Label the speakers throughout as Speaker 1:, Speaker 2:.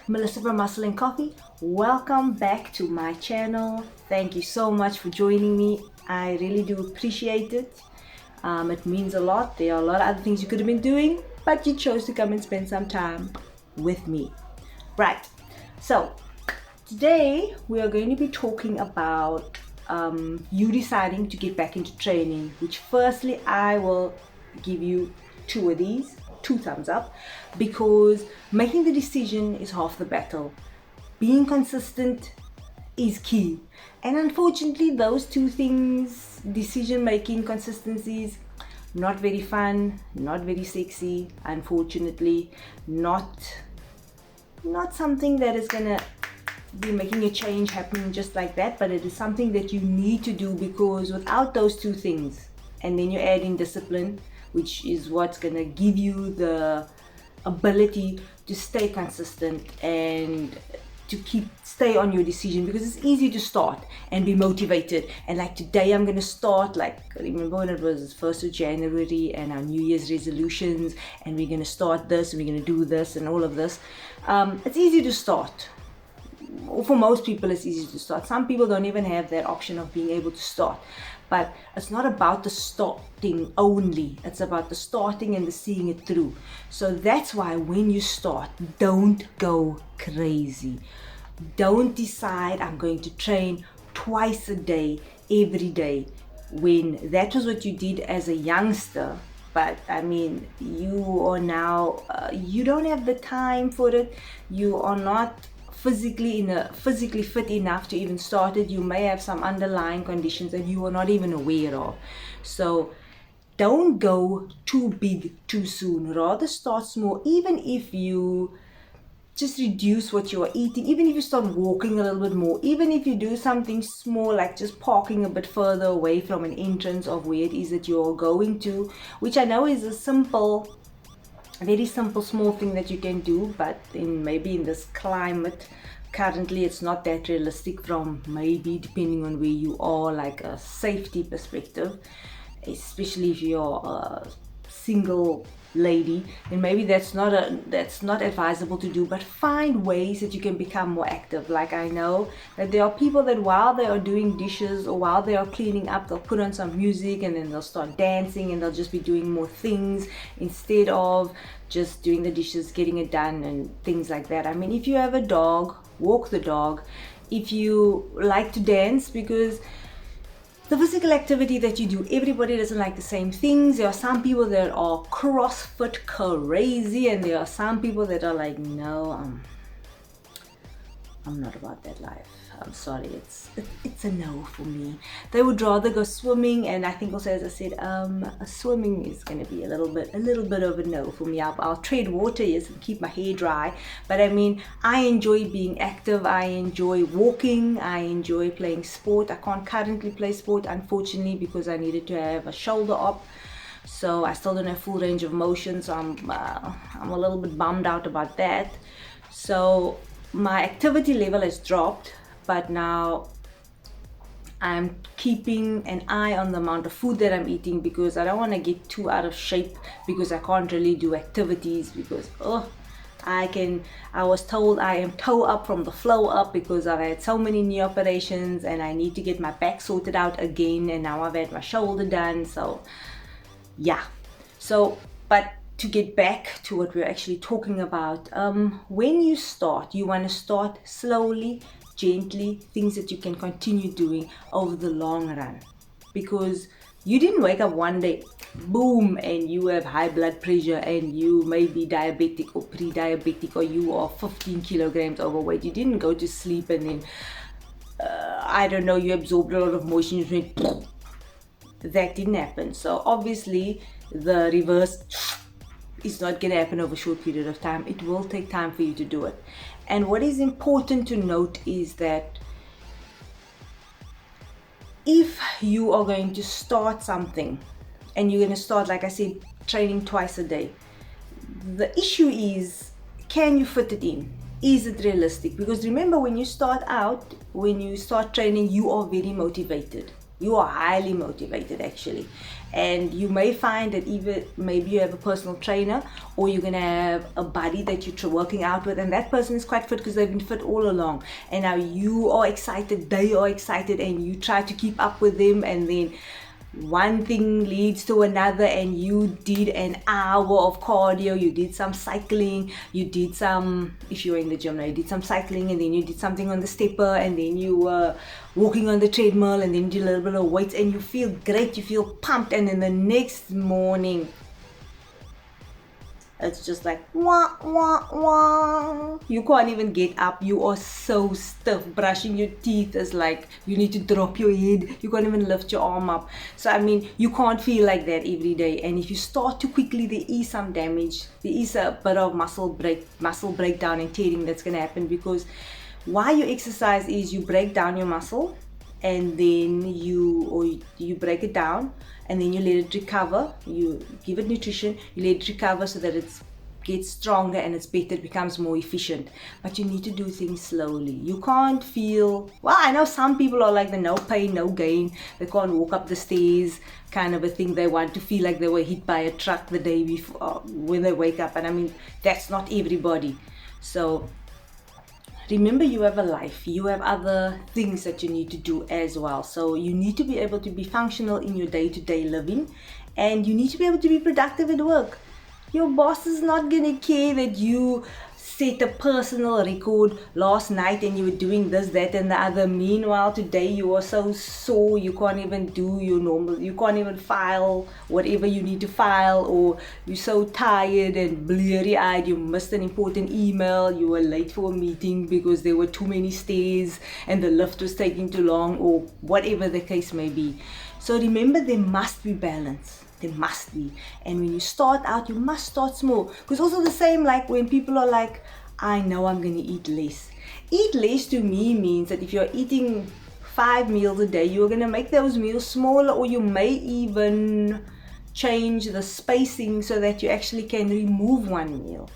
Speaker 1: Melissa from Muscle and Coffee. Welcome back to my channel. Thank you so much for joining me. I really do appreciate it. It means a lot. There are a lot of other things you could have been doing, but you chose to come and spend some time with me. Right. So today we are going to be talking about you deciding to get back into training, which firstly I will give you two of these, two thumbs up, because making the decision is half the battle. Being consistent is key. And unfortunately, those two things, decision making, consistencies, not very fun, not very sexy, unfortunately, not something that is gonna be making a change happening just like that, but it is something that you need to do, because without those two things, and then you add in discipline, which is what's gonna give you the ability to stay consistent and to stay on your decision, because it's easy to start and be motivated. And like today I'm going to start, like, remember when it was 1st of January and our New Year's resolutions, and we're going to start this and we're going to do this and all of this. It's easy to start. For most people it's easy to start. Some people don't even have that option of being able to start. But it's not about the starting only. It's about the starting and the seeing it through. So that's why when you start, don't go crazy. Don't decide I'm going to train twice a day, every day, when that was what you did as a youngster. But I mean, you are now, you don't have the time for it. You are not physically fit enough to even start it. You may have some underlying conditions that you are not even aware of. So don't go too big too soon. Rather start small. Even if you just reduce what you are eating, even if you start walking a little bit more, even if you do something small like just parking a bit further away from an entrance of where it is that you're going to, which I know is a very simple small thing that you can do, but maybe in this climate currently it's not that realistic from, maybe depending on where you are, like a safety perspective, especially if you're a single lady, then maybe that's not advisable to do. But find ways that you can become more active. Like, I know that there are people that while they are doing dishes or while they are cleaning up, they'll put on some music and then they'll start dancing, and they'll just be doing more things instead of just doing the dishes, getting it done and things like that. I mean, if you have a dog, walk the dog. If you like to dance, because the physical activity that you do, everybody doesn't like the same things. There are some people that are CrossFit crazy, and there are some people that are like, no, I'm not about that life. I'm sorry, it's a no for me. They would rather go swimming, and I think also, as I said, swimming is going to be a little bit of a no for me. I'll tread water, yes, and keep my hair dry, but I mean, I enjoy being active. I enjoy walking. I enjoy playing sport. I can't currently play sport, unfortunately, because I needed to have a shoulder op. So I still don't have full range of motion, so I'm a little bit bummed out about that. So my activity level has dropped, but now I'm keeping an eye on the amount of food that I'm eating, because I don't want to get too out of shape because I can't really do activities, because I was told I am toe up from the flow up, because I've had so many knee operations and I need to get my back sorted out again, and now I've had my shoulder done. So yeah, but to get back to what we're actually talking about, when you start, you want to start slowly, gently, things that you can continue doing over the long run, because you didn't wake up one day, boom, and you have high blood pressure and you may be diabetic or pre-diabetic, or you are 15 kilograms overweight. You didn't go to sleep and then I don't know, you absorbed a lot of moisture, you went, that didn't happen. So obviously the reverse is not going to happen over a short period of time. It will take time for you to do it. And what is important to note is that if you are going to start something and you're going to start, like I said, training twice a day, the issue is, can you fit it in? Is it realistic? Because remember, when you start training, you are very motivated. You are highly motivated actually. And you may find that even maybe you have a personal trainer, or you're gonna have a buddy that you're working out with, and that person is quite fit because they've been fit all along. And now you are excited, they are excited, and you try to keep up with them, and then one thing leads to another, and you did an hour of cardio, you did some cycling, you did some, if you're in the gym now, you did some cycling, and then you did something on the stepper, and then you were walking on the treadmill, and then you did a little bit of weights, and you feel great, you feel pumped, and then the next morning it's just like wah wah wah. You can't even get up. You are so stiff. Brushing your teeth is like you need to drop your head. You can't even lift your arm up. So I mean, you can't feel like that every day. And if you start too quickly, there is some damage. There is a bit of muscle breakdown and tearing that's gonna happen, because why you exercise is you break down your muscle, and then you break it down, and then you let it recover. You give it nutrition, you let it recover so that it gets stronger and it's better, it becomes more efficient. But you need to do things slowly. You can't feel, well, I know some people are like the no pain, no gain. They can't walk up the stairs kind of a thing. They want to feel like they were hit by a truck the day before when they wake up. And I mean, that's not everybody. So remember, you have a life, you have other things that you need to do as well. So you need to be able to be functional in your day-to-day living, and you need to be able to be productive at work. Your boss is not gonna care that you set a personal record last night and you were doing this, that, and the other. Meanwhile, today you are so sore, you can't even do your normal, you can't even file whatever you need to file, or you're so tired and bleary-eyed, you missed an important email, you were late for a meeting because there were too many stairs and the lift was taking too long, or whatever the case may be. So remember, there must be balance. There must be. And when you start out, you must start small. Because also the same, like when people are like, I know I'm going to eat less. Eat less to me means that if you're eating 5 meals a day, you're going to make those meals smaller, or you may even change the spacing so that you actually can remove one meal.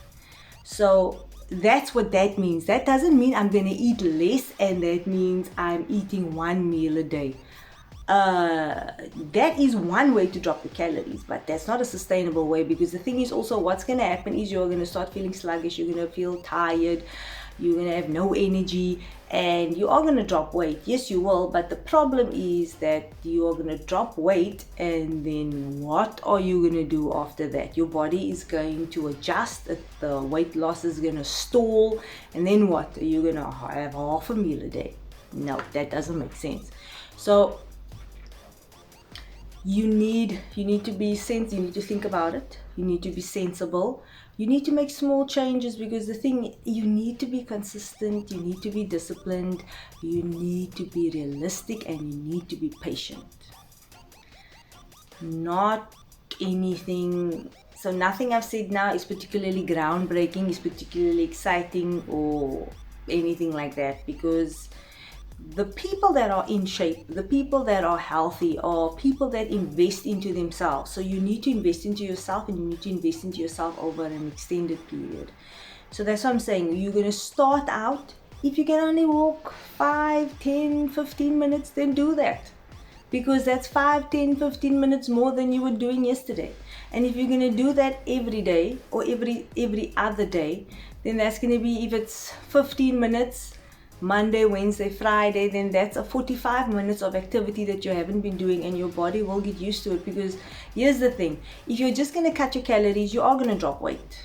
Speaker 1: So that's what that means. That doesn't mean I'm going to eat less, and that means I'm eating 1 meal a day. That is one way to drop the calories, but that's not a sustainable way, because the thing is also, what's going to happen is you're going to start feeling sluggish, you're going to feel tired, you're going to have no energy, and you are going to drop weight. Yes, you will, but the problem is that you are going to drop weight, and then what are you going to do after that? Your body is going to adjust, the weight loss is going to stall, and then what? Are you going to have half a meal a day? No, that doesn't make sense. So you need to be sensible, you need to think about it, you need to be sensible, you need to make small changes, because the thing, you need to be consistent, you need to be disciplined, you need to be realistic, and you need to be patient. Not anything, so nothing I've said now is particularly groundbreaking, is particularly exciting, or anything like that, because the people that are in shape, the people that are healthy, are people that invest into themselves. So you need to invest into yourself, and you need to invest into yourself over an extended period. So that's what I'm saying. You're going to start out, if you can only walk 5, 10, 15 minutes, then do that. Because that's 5, 10, 15 minutes more than you were doing yesterday. And if you're going to do that every day, or every other day, then that's going to be, if it's 15 minutes, Monday, Wednesday, Friday, then that's a 45 minutes of activity that you haven't been doing, and your body will get used to it. Because here's the thing, if you're just going to cut your calories, you are going to drop weight.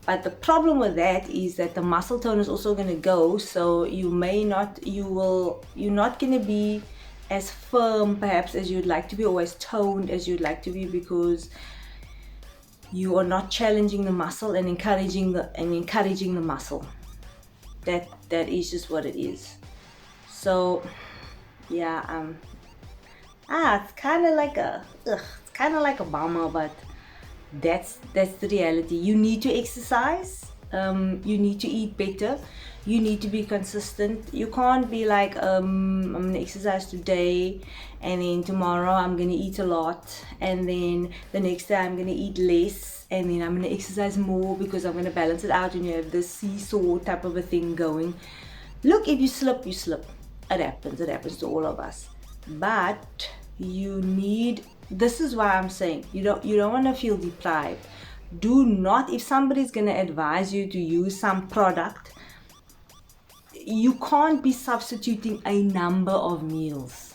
Speaker 1: But the problem with that is that the muscle tone is also going to go, so you're not going to be as firm perhaps as you'd like to be, or as toned as you'd like to be, because you are not challenging the muscle and encouraging the muscle. That is just what it is. So yeah, it's kind of like a bummer, but that's the reality. You need to exercise, you need to eat better, you need to be consistent. You can't be like, I'm gonna exercise today, and then tomorrow I'm gonna eat a lot, and then the next day I'm gonna eat less, and then I'm going to exercise more, because I'm going to balance it out, and you have this seesaw type of a thing going. Look, if you slip, you slip. It happens to all of us. but you need, this is why I'm saying you don't want to feel deprived. Do not, if somebody's going to advise you to use some product, you can't be substituting a number of meals.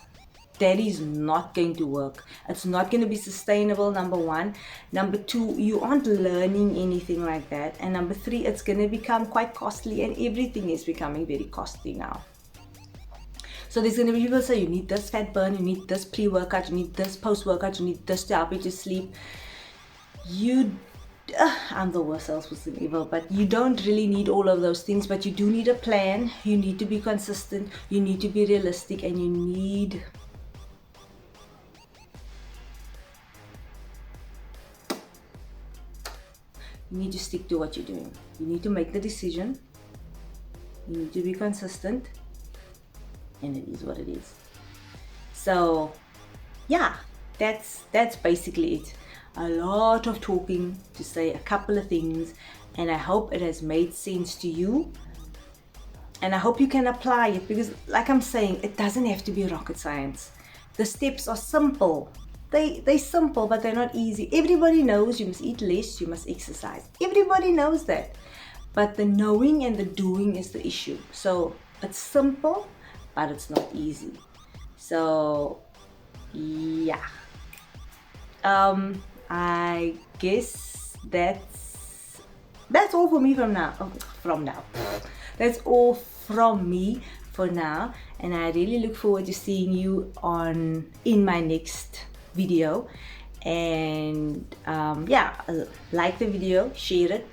Speaker 1: That is not going to work. It's not going to be sustainable, number one. Number two, you aren't learning anything like that. And number three, it's going to become quite costly, and everything is becoming very costly now. So there's going to be people say you need this fat burn, you need this pre-workout, you need this post-workout, you need this to help you to sleep. I'm the worst salesperson ever, but you don't really need all of those things, but you do need a plan. You need to be consistent, you need to be realistic, and you need to stick to what you're doing. You need to make the decision, you need to be consistent, and it is what it is. So yeah, that's basically it. A lot of talking to say a couple of things, and I hope it has made sense to you, and I hope you can apply it, because like I'm saying, it doesn't have to be rocket science. The steps are simple. They're simple, but they're not easy. Everybody knows you must eat less, you must exercise. Everybody knows that. But the knowing and the doing is the issue. So it's simple, but it's not easy. So yeah. I guess that's all for me from now. That's all from me for now, and I really look forward to seeing you in my next video. And like the video, share it,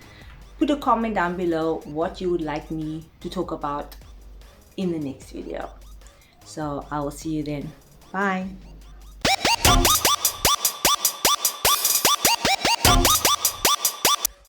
Speaker 1: put a comment down below what you would like me to talk about in the next video. So I will see you then. Bye.